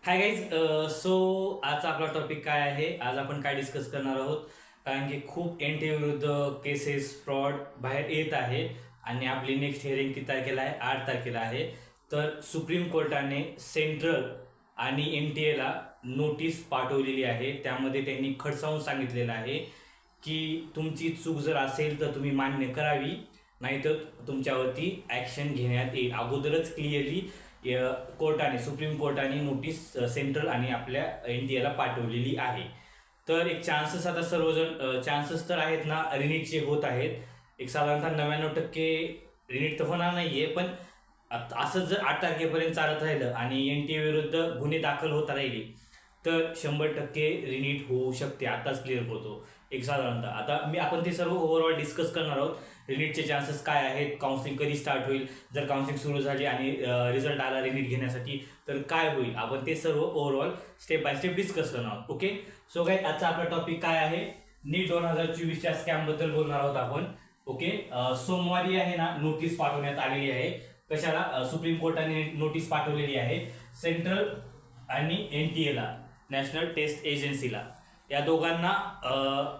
Hi guys. So आजचा आपला topic काय आहे? आज आपण काय डिस्कस करणार आहोत? कारण की खूप एनटीए विरुद्ध केसेस फ्रॉड बाहेर येत आहे आणि आपली नेक्स्ट हिअरिंग किती तारखेला आहे? 8 तारखेला आहे. तर सुप्रीम कोर्टाने सेंट्रल आणि एनटीएला नोटीस पाठवलेली आहे. त्यामध्ये त्यांनी खडसावून सांगितलेलं आहे की तुमची चूक जर असेल तर तुम्ही मान्य करावी, नाहीतर तुमच्यावरती ॲक्शन घेण्यात येईल. अगोदरच क्लिअरली कोर्टाने, सुप्रीम कोर्टाने नोटीस सेंट्रल आणि आपल्या एनटीएला पाठवलेली आहे. तर एक चान्सेस आता सर्वजण चान्सेस तर आहेत ना, रिनीटचे होत आहेत. एक साधारणतः 99% रिनीट तर होणार नाहीये, पण असंच जर 8 तारखेपर्यंत चालत राहिलं आणि एनटीए विरुद्ध गुन्हे दाखल होत राहिले तर 100% रिनीट होऊ शकते. आताच क्लिअर करतो एक साधारणतः. आता आपण ते सर्व ओव्हरऑल डिस्कस करणार आहोत. रिनीटचे चान्सेस काय आहेत, काउन्सिलिंग कधी स्टार्ट होईल, जर काउन्सिलिंग सुरू झाली आणि रिझल्ट आला रिनीट घेण्यासाठी तर काय होईल, आपण ते सर्व overall step by step discuss करणार आहोत. ओके. सो गाईज, आजचा आपला टॉपिक काय आहे? नीट 2024च्या स्कॅम बद्दल बोलणार आहोत आपण. ओके. सोमवारी आहे ना नोटीस पाठवण्यात आलेली आहे. कशाला? सुप्रीम कोर्टाने नोटीस पाठवलेली आहे सेंट्रल आणि एनटीएला, नॅशनल टेस्ट एजन्सीला. या दोघांना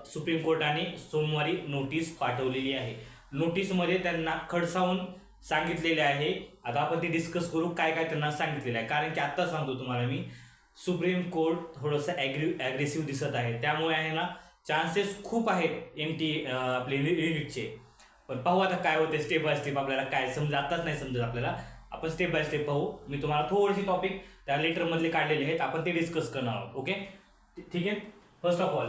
सुप्रीम कोर्टाने सोमवारी नोटीस पाठवलेली आहे. नोटीसमध्ये त्यांना खडसावून सांगितलेले आहे. आता आपण ते डिस्कस करू काय काय त्यांना सांगितलेलं आहे. कारण की आत्ता सांगतो तुम्हाला मी, सुप्रीम कोर्ट थोडंसं ॲग्रेसिव्ह दिसत आहे. त्यामुळे आहे ना चान्सेस खूप आहेत आपले रिनीटचे. पण पाहू आता काय होते स्टेप बाय स्टेप. आपल्याला काय आताच नाही समजत आपल्याला. आपण स्टेप बाय स्टेप पाहू. मी तुम्हाला थोडेसे टॉपिक त्या लेटरमधले काढलेले आहेत, आपण ते डिस्कस करणार आहोत. ओके, ठीक आहे. फर्स्ट ऑफ ऑल,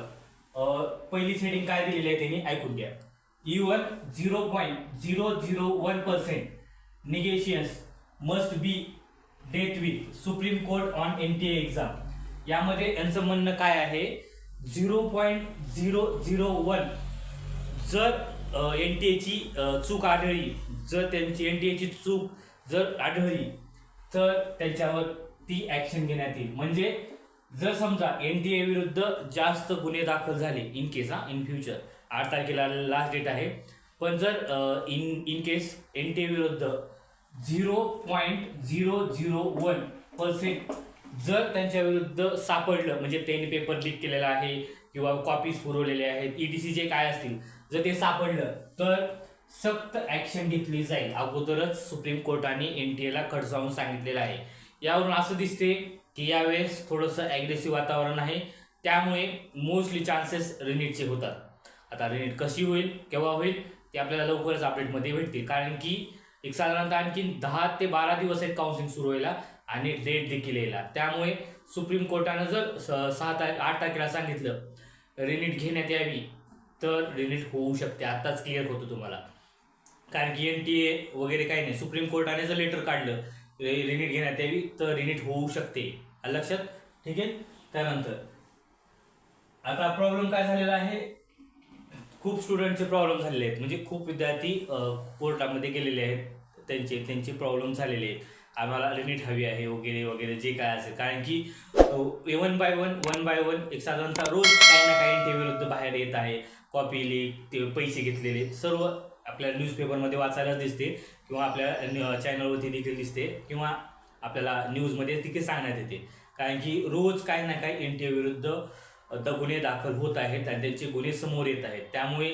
पहिली सेटिंग काय दिलेली आहे त्यांनी ऐकून घ्या. इवन 0.001% निगेशियन्स मस्ट बी डेट with Supreme Court on NTA exam. यामध्ये यांचं म्हणणं काय आहे? 0.001 जर एनटीएची चूक आढळली, जर त्यांची एनटीएची चूक जर आढळली तर त्यांच्यावर ती ॲक्शन घेण्यात येईल. म्हणजे जर समजा एनटीए विरुद्ध जास्त गुन्हे दाखल झाले, इन केस इन फ्युचर, 8 तारखेला लास्ट डेट आहे, पण जर इन केस एनटीए विरुद्ध 0.001% जर त्यांच्या विरुद्ध सापडलं, म्हणजे त्यांनी पेपर लीक केलेला आहे किंवा कॉपीज पुरवलेले आहेत, ईडीसी जे काय असतील, जर ते सापडलं तर सक्त ॲक्शन घेतली जाईल. अगोदरच सुप्रीम कोर्टाने एनटीएला खडसावून सांगितलेलं आहे. यावरून असं दिसते की यावेळेस थोडंसं ॲग्रेसिव्ह वातावरण आहे. त्यामुळे मोस्टली चान्सेस रिनीटचे होतात. आता रिनीट कशी होईल, केव्हा होईल, ते आपल्याला लवकरच अपडेटमध्ये भेटतील. कारण की एक साधारणतः आणखी 10 ते 12 दिवस आहेत काउन्सिलिंग सुरू व्हायला आणि डेट देखील यायला. त्यामुळे सुप्रीम कोर्टानं जर 8 तारखेला सांगितलं रिनीट घेण्यात यावी तर रिनीट होऊ शकते. आत्ताच क्लिअर होतो तुम्हाला. कारण की एनटीए वगैरे काही नाही, सुप्रीम कोर्टाने जर लेटर काढलं रिनीट घेण्यात यावी तर रिनीट होऊ शकते. लक्षात, ठीक आहे. त्यानंतर आता प्रॉब्लेम काय झालेला आहे? खूप स्टुडंटचे प्रॉब्लेम झालेले आहेत. म्हणजे खूप विद्यार्थी कोर्टामध्ये गेलेले आहेत, त्यांचे प्रॉब्लेम झालेले आहेत. आम्हाला रिनीट हवी आहे वगैरे वगैरे जे काय असेल. कारण की वन बाय वन एक साधारणतः रोज काही ना काही एनटीए विरुद्ध बाहेर येत आहे. कॉपी लीक, ते पैसे घेतलेले सर्व आपल्याला न्यूजपेपरमध्ये वाचायलाच दिसते किंवा आपल्या चॅनलवरती देखील दिसते किंवा आपल्याला न्यूजमध्ये देखील सांगण्यात येते. कारण की रोज काही ना काही एनटीए विरुद्ध गुन्हे दाखल होत आहेत आणि त्यांचे गुन्हे समोर येत आहेत. त्यामुळे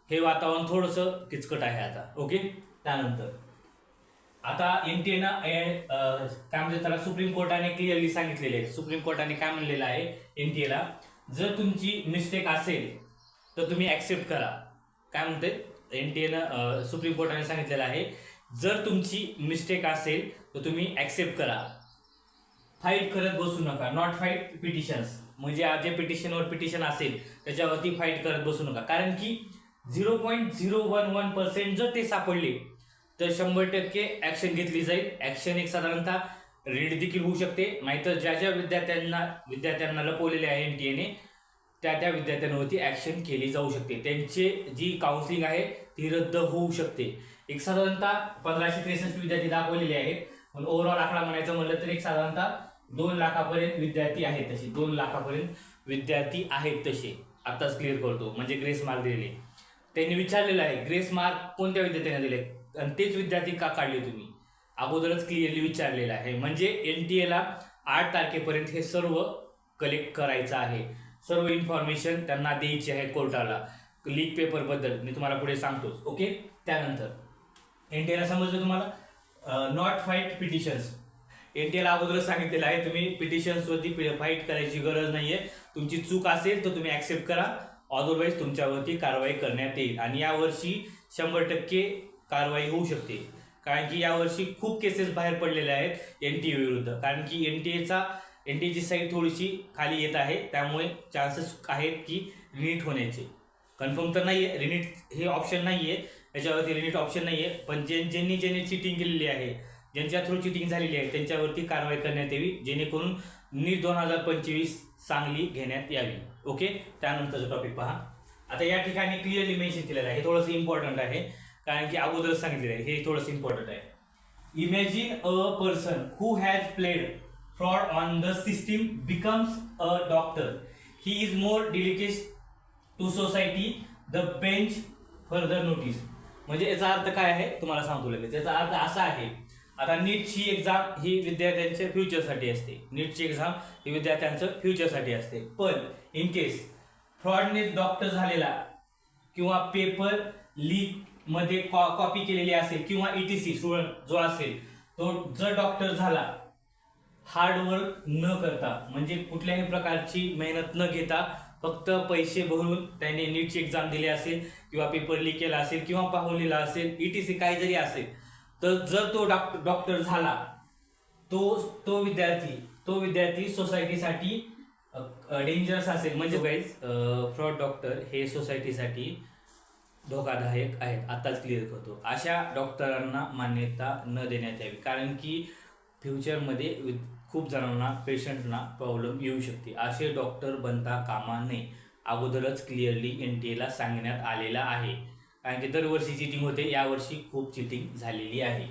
हे वातावरण थोडंसं किचकट आहे आता. ओके. त्यानंतर आता एनटीएनं काय म्हणते त्याला, सुप्रीम कोर्टाने क्लिअरली सांगितलेले आहे. सुप्रीम कोर्टाने काय म्हणलेलं आहे एनटीएला, जर तुमची मिस्टेक असेल तर तुम्ही ॲक्सेप्ट करा. काय म्हणते एनटीएनं, सुप्रीम कोर्टाने सांगितलेलं आहे, जर तुमची मिस्टेक असेल तर तुम्ही ॲक्सेप्ट करा. फाईट करत बसू नका. नॉट फाईट पिटिशन्स, म्हणजे जे पिटिशन असेल त्याच्यावरती फाईट करत बसू नका. कारण की 0.011% जर ते सापडले तर 100% ॲक्शन घेतली जाईल. ॲक्शन एक साधारणतः रीड देखील होऊ शकते, नाहीतर ज्या विद्यार्थ्यांना लपवलेले आहे एनटीएने त्या विद्यार्थ्यांवरती ॲक्शन केली जाऊ शकते. त्यांची जी काउन्सिलिंग आहे ती रद्द होऊ शकते. एक साधारणतः 1563 विद्यार्थी दाखवलेले आहेत, पण ओव्हरऑल आकडा म्हणायचं म्हणलं तर एक साधारणतः 2 लाखापर्यंत विद्यार्थी आहेत तसे. 2 लाखापर्यंत विद्यार्थी आहेत तसे. आत्ताच क्लिअर करतो. म्हणजे ग्रेस मार्क दिलेले त्यांनी विचारलेलं आहे, ग्रेस मार्क कोणत्या विद्यार्थ्यांना दिले आणि तेच विद्यार्थी का काढले तुम्ही, अगोदरच क्लिअरली विचारलेलं आहे. म्हणजे एनटीएला 8 तारखेपर्यंत हे सर्व कलेक्ट करायचं आहे, सर्व इन्फॉर्मेशन त्यांना द्यायची आहे कोर्टाला लीक पेपरबद्दल, मी तुम्हाला पुढे सांगतोच. ओके. त्यानंतर एनटीएला समजलं तुम्हाला, नॉट फाईट पिटिशन्स. एनटीएला अगोदरच सांगितलेलं आहे तुम्ही पिटिशन्सवरती फाईट करायची गरज नाहीये, तुमची चूक असेल तर तुम्ही ॲक्सेप्ट करा, अदरवाईज तुमच्यावरती कारवाई करण्यात येईल. आणि यावर्षी 100% कारवाई होऊ शकते, कारण की यावर्षी खूप केसेस बाहेर पडलेल्या आहेत एनटीए विरुद्ध, कारण की एनटीएची साईड थोडीशी खाली येत आहे, त्यामुळे चान्सेस आहेत की रिनीट होण्याचे. कन्फर्म तर नाही आहे, रिनीट हे ऑप्शन नाही आहे, याच्यावरती रिनीट ऑप्शन नाही आहे, पण ज्यांनी चिटिंग केलेली आहे, ज्यांच्या थ्रू चिटिंग झालेली आहे, त्यांच्यावरती कारवाई करण्यात यावी, जेणेकरून नीट 2025 चांगली घेण्यात यावी. ओके. त्यानंतरचा टॉपिक पहा. आता या ठिकाणी क्लिअरली मेन्शन केलेलं आहे, हे थोडंसं इम्पॉर्टंट आहे, कारण की अगोदरच सांगितलेलं आहे, हे थोडंसं इम्पॉर्टंट आहे. Imagine a person who has played fraud on the system becomes a doctor, he is more delicate to society, the bench further notice. म्हणजे याचा अर्थ काय आहे तुम्हाला सांगतो लगेच. याचा अर्थ असा आहे, आता नीटची एक्झाम ही विद्यार्थ्यांच्या फ्युचरसाठी असते, नीटची एक्झाम ही विद्यार्थ्यांचं फ्युचरसाठी असते, पण इन केस फ्रॉडने डॉक्टर झालेला किंवा पेपर लीक मध्ये कॉपी केलेली असेल किंवा ETC स्टुडंट जो असेल तो जर डॉक्टर झाला हार्डवर्क न करता, म्हणजे कुठल्याही प्रकारची मेहनत न घेता, फक्त पैसे भरून त्याने नीटची एक्झाम दिली असेल किंवा पेपर लीक केला असेल किंवा पाहून असेल, ETC काही जरी असेल, तर जर तो डॉक्टर झाला, तो विद्यार्थी सोसायटीसाठी डेंजरस असेल. म्हणजे गाईज, फ्रॉड डॉक्टर हे सोसायटीसाठी धोकादायक आहेत, आताच क्लिअर करतो. अशा डॉक्टरांना मान्यता न देण्यात यावी, कारण की फ्युचरमध्ये खूप जणांना पेशंटना प्रॉब्लेम येऊ शकते. असे डॉक्टर बनता कामा नये, अगोदरच क्लिअरली एनटीएला सांगण्यात आलेला आहे, कारण की दरवर्षी चिटिंग होते, यावर्षी खूप चिटिंग झालेली आहे.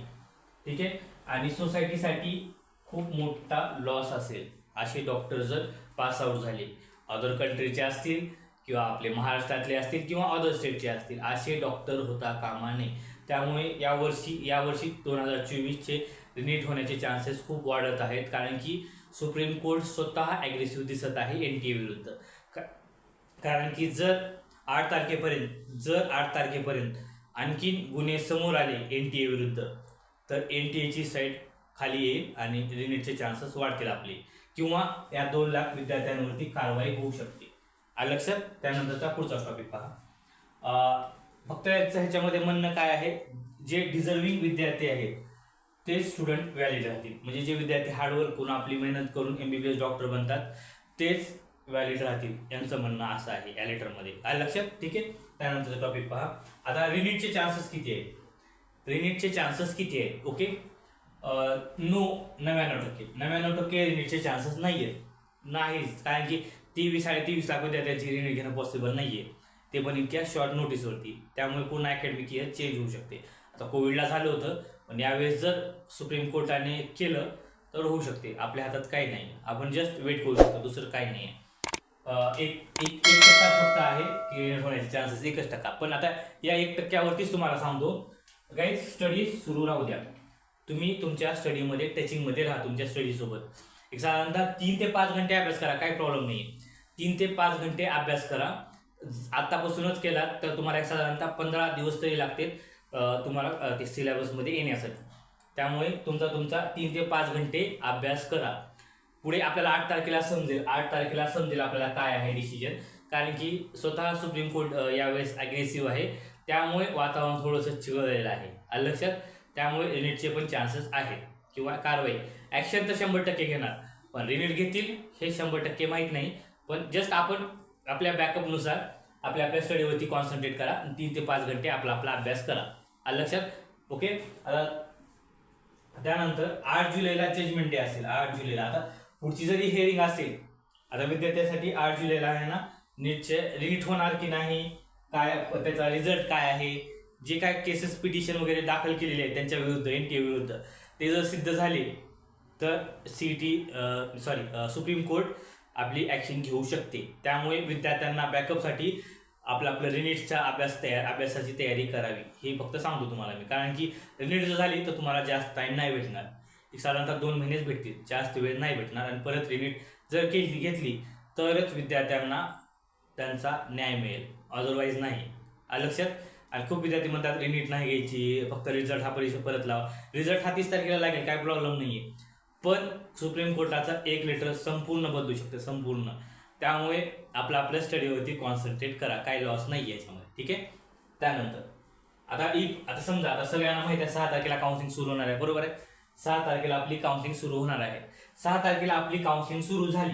ठीक आहे. आणि सोसायटीसाठी खूप मोठा लॉस असेल असे डॉक्टर जर पास आउट झाले, अदर कंट्रीचे असतील किंवा आपले महाराष्ट्रातले असतील किंवा अदर स्टेटचे असतील, असे डॉक्टर होता कामा नये. त्यामुळे यावर्षी 2024चे रिनीट होण्याचे चान्सेस खूप वाढत आहेत, कारण की सुप्रीम कोर्ट स्वतः ॲग्रेसिव्ह दिसत आहे एनटीए विरुद्ध. कारण की जर 8 तारखेपर्यंत आणखीन गुन्हे समोर आले एनटीए विरुद्ध, तर एनटीएची साईड खाली येईल आणि रिनीटचे चान्सेस वाढतील आपले, किंवा या 2 लाख विद्यार्थ्यांवरती कारवाई होऊ शकते. आलं लक्षात. त्यानंतरचा पुढचा टॉपिक पहा. फक्त ह्याच्यामध्ये म्हणणं काय आहे, जे डिझर्विंग विद्यार्थी आहेत ते स्टुडंट व्हॅलिड राहतील, म्हणजे जे विद्यार्थी हार्डवर्क करून आपली मेहनत करून MBBS डॉक्टर बनतात तेच व्हॅलिड राहतील, यांचं म्हणणं असं आहे या लेटरमध्ये. आलं लक्षात. ठीक आहे. त्यानंतरचा टॉपिक पहा. आता रिनीटचे चान्सेस किती आहेत, ओके. 99% रिनीटचे चान्सेस नाहीच, कारण की 23-23.5 लाख विद्यार्थ्यांची रिनीट घेणं पॉसिबल नाहीये, ते पण इतक्या शॉर्ट नोटीसवरती. त्यामुळे पूर्ण अकॅडमिक इयर चेंज होऊ शकते. आता कोविडला झालं होतं, पण यावेळेस जर सुप्रीम कोर्टाने केलं तर होऊ शकते, आपल्या हातात काही नाही, आपण जस्ट वेट करू शकतो, दुसरं काही नाही आहे. 1% फक्त आहे की होण्याचे चान्सेस, 1%. पण आता या 1%वरतीच तुम्हाला सांगतो गाईज, स्टडी सुरू राहू द्या, तुम्ही तुमच्या स्टडीमध्ये टचिंगमध्ये राहा, तुमच्या स्टडीसोबत एक साधारणतः 3 ते 5 घंटे अभ्यास करा, काही प्रॉब्लेम नाही आहे. 3 ते 5 घंटे अभ्यास करा, आत्तापासूनच केला तर तुम्हाला एक साधारणतः 15 दिवस तरी लागतील तुम्हाला ते सिलेबसमध्ये येण्यासाठी. त्यामुळे तुमचा 3 ते 5 घंटे अभ्यास करा. पुढे आपल्याला 8 तारखेला समजेल आपल्याला काय आहे डिसिजन, कारण की स्वतः सुप्रीम कोर्ट यावेळेस अग्रेसिव्ह आहे, त्यामुळे वातावरण थोडंसं चिघळलेलं आहे. आलं लक्षात. त्यामुळे रिनीटचे पण चान्सेस आहेत, किंवा कारवाई ॲक्शन तर 100% घेणार, पण रिनीट घेतील हे 100% माहीत नाही. पण जस्ट आपण आपल्या बॅकअपनुसार आपल्या स्टडीवरती कॉन्सन्ट्रेट करा, 3 ते 5 घंटे आपला अभ्यास करा. आलं लक्षात. ओके. आता त्यानंतर 8 जुलैला जजमेंट डे असेल. 8 जुलैला आता पुढची जरी हिअरिंग असेल, आता विद्यार्थ्यांसाठी 8 जुलैला आहे ना, नीटचे रिनीट होणार की नाही, काय त्याचा रिझल्ट काय आहे, जे काय केसेस पिटिशन वगैरे दाखल केलेले आहेत त्यांच्या विरुद्ध एनटीए विरुद्ध, ते जर सिद्ध झाले तर सुप्रीम कोर्ट आपली ॲक्शन घेऊ शकते. त्यामुळे विद्यार्थ्यांना बॅकअपसाठी आपलं रिनीटचा अभ्यासाची तयारी करावी, हे फक्त सांगतो तुम्हाला मी, कारण की रिनीट जर झाली तर तुम्हाला जास्त टाईम नाही भेटणार. साधारणतः 2 महिनेच भेटतील, जास्त वेळ नाही भेटणार. आणि परत रिनीट जर घेतली तरच विद्यार्थ्यांना त्यांचा न्याय मिळेल, अदरवाईज नाही. लक्षात. आणि खूप विद्यार्थी म्हणतात रिनीट नाही घ्यायची, फक्त रिझल्ट हा परीक्षा परत लावा. रिझल्ट हा 30 तारखेला लागेल, काय प्रॉब्लेम नाही आहे. पण सुप्रीम कोर्टाचा एक लेटर संपूर्ण बदलू शकते, संपूर्ण. त्यामुळे आपल्या स्टडीवरती कॉन्सन्ट्रेट करा, काही लॉस नाही आहे याच्यामध्ये. ठीक आहे. त्यानंतर आता समजा आता सगळ्यांना माहिती आहे 6 तारखेला काउन्सिलिंग सुरू होणार आहे, बरोबर आहे. 6 तारखेला आपली काउन्सिलिंग सुरू होणार आहे. 6 तारखेला आपली काउन्सिलिंग सुरू झाली.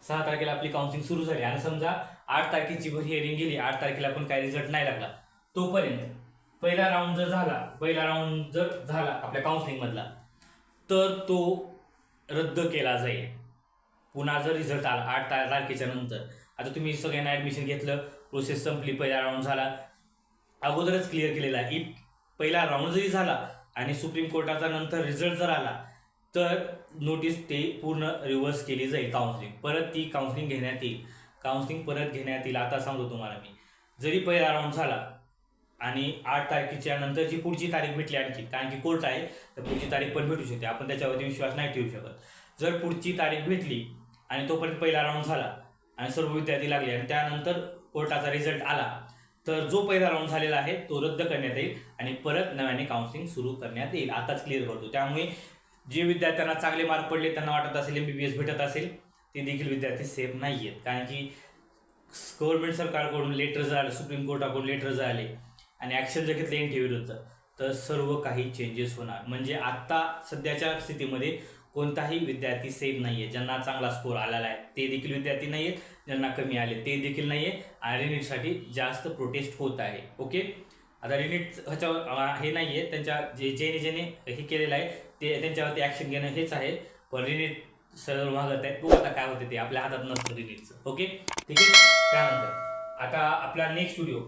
6 तारखेला आपली काउन्सिलिंग सुरू झाली आणि समजा 8 तारखेची हिअरिंग गेली, 8 तारखेला पण काही रिझल्ट नाही लागला, तोपर्यंत पहिला राऊंड जर झाला आपल्या काउन्सिलिंग मधला, तर तो रद्द केला जाईल. पुन्हा जर रिझल्ट आला 8 तारखेच्या नंतर, आता तुम्ही सगळ्यांना ऍडमिशन घेतलं, प्रोसेस संपली, पहिला राऊंड झाला, अगोदरच क्लिअर केलेला आहे. पहिला राऊंड जरी झाला आणि सुप्रीम कोर्टाचा नंतर रिझल्ट जर आला तर नोटीस ते पूर्ण रिव्हर्स केली जाईल. काउन्सिलिंग परत ती काउन्सिलिंग घेण्यात येईल. आता सांगतो तुम्हाला मी, जरी पहिला राऊंड झाला आणि 8 तारखेच्या नंतरची पुढची तारीख भेटली आणखी, कारण की कोर्ट आहे तर पुढची तारीख पण भेटू शकते, आपण त्याच्यावरती विश्वास नाही ठेवू शकत. जर पुढची तारीख भेटली आणि तोपर्यंत पहिला राऊंड झाला आणि सर्व विद्यार्थी लागले आणि त्यानंतर कोर्टाचा रिझल्ट आला, तर जो पहिला राऊंड झालेला आहे तो रद्द करण्यात येईल आणि परत नव्याने काउन्सिलिंग सुरू करण्यात येईल. आताच क्लिअर करतो. त्यामुळे जे विद्यार्थ्यांना चांगले मार्क पडले, त्यांना वाटत असेल MBBS भेटत असेल, ते देखील विद्यार्थी सेफ नाही आहेत. कारण की गव्हर्नमेंट सरकारकडून लेटर झाले, सुप्रीम कोर्टाकडून लेटर झाले आणि ॲक्शन जर घेतले NTA विरुद्ध, तर सर्व काही चेंजेस होणार. म्हणजे आत्ता सध्याच्या स्थितीमध्ये कोणताही विद्यार्थी सेफ नाही आहे. ज्यांना चांगला स्कोर आलेला आहे ते देखील विद्यार्थी नाही आहेत, ज्यांना कमी आले ते देखील नाही आहे. आणि रिनीटसाठी जास्त प्रोटेस्ट होत आहे. ओके. आता रिनीट ह्याच्यावर हे नाही आहे, त्यांच्या ज्याने हे केलेलं आहे ते त्यांच्यावरती ॲक्शन घेणं हेच आहे. पण रिनीट सर्व मागत आहे, तो आता काय होते ते आपल्या हातात नसतं रिनीटचं. ओके. ठीक आहे. त्यानंतर आता आपला नेक्स्ट व्हिडिओ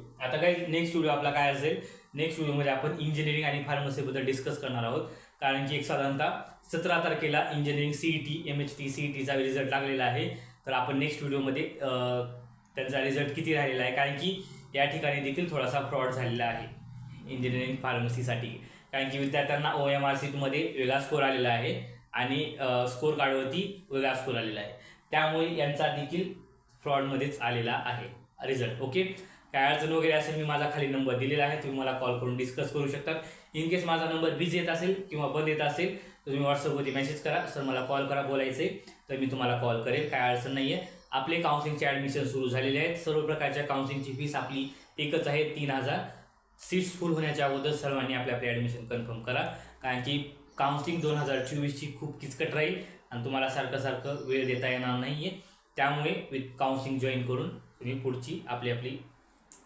आपला काय असेल, नेक्स्ट व्हिडिओमध्ये आपण इंजिनिअरिंग आणि फार्मसीबद्दल डिस्कस करणार आहोत. कारण की साधारणतः 17 तारखेला इंजिनिअरिंग CET MHT CETचा रिझल्ट लागलेला आहे. तर आपण नेक्स्ट व्हिडिओमध्ये त्यांचा रिझल्ट किती राहिलेला आहे, कारण की या ठिकाणी देखील थोडासा फ्रॉड झालेला आहे इंजिनिअरिंग फार्मसीसाठी. कारण की विद्यार्थ्यांना OMR शीटमध्ये वेगळा स्कोर आलेला आहे आणि स्कोर कार्डवरती वेगळा स्कोर आलेला आहे. त्यामुळे यांचा देखील फ्रॉडमध्येच आलेला आहे रिझल्ट. ओके. काय अडचण वगैरे असेल, मी माझा खाली नंबर दिलेला आहे, तुम्ही मला कॉल करून डिस्कस करू शकता. इन केस माझा नंबर बिझी येत असेल किंवा बंद येत असेल तर तुम्ही व्हॉट्सअपवरती मेसेज करा, सर मला कॉल करा, बोलायचे तर मी तुम्हाला कॉल करेल. काय अडचण नाही आहे. आपले काउन्सिलिंगचे ॲडमिशन सुरू झालेले आहेत. सर्व प्रकारच्या काउन्सिलिंगची फीस आपली एकच आहे, 3000. सीट्स फुल होण्याच्या अगोदर सर्वांनी आपले ॲडमिशन कन्फर्म करा. कारण की काउन्सिलिंग 2024ची खूप किचकट राहील आणि तुम्हाला सारखं वेळ देता येणार नाही आहे. त्यामुळे विथ काउन्सिलिंग जॉईन करून तुम्ही पुढची आपली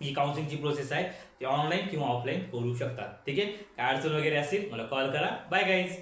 ही काउन्सिलिंगची प्रोसेस आहे ती ऑनलाईन किंवा ऑफलाईन करू शकता. ठीक आहे. काय अडचण वगैरे असेल मला कॉल करा. Bye guys.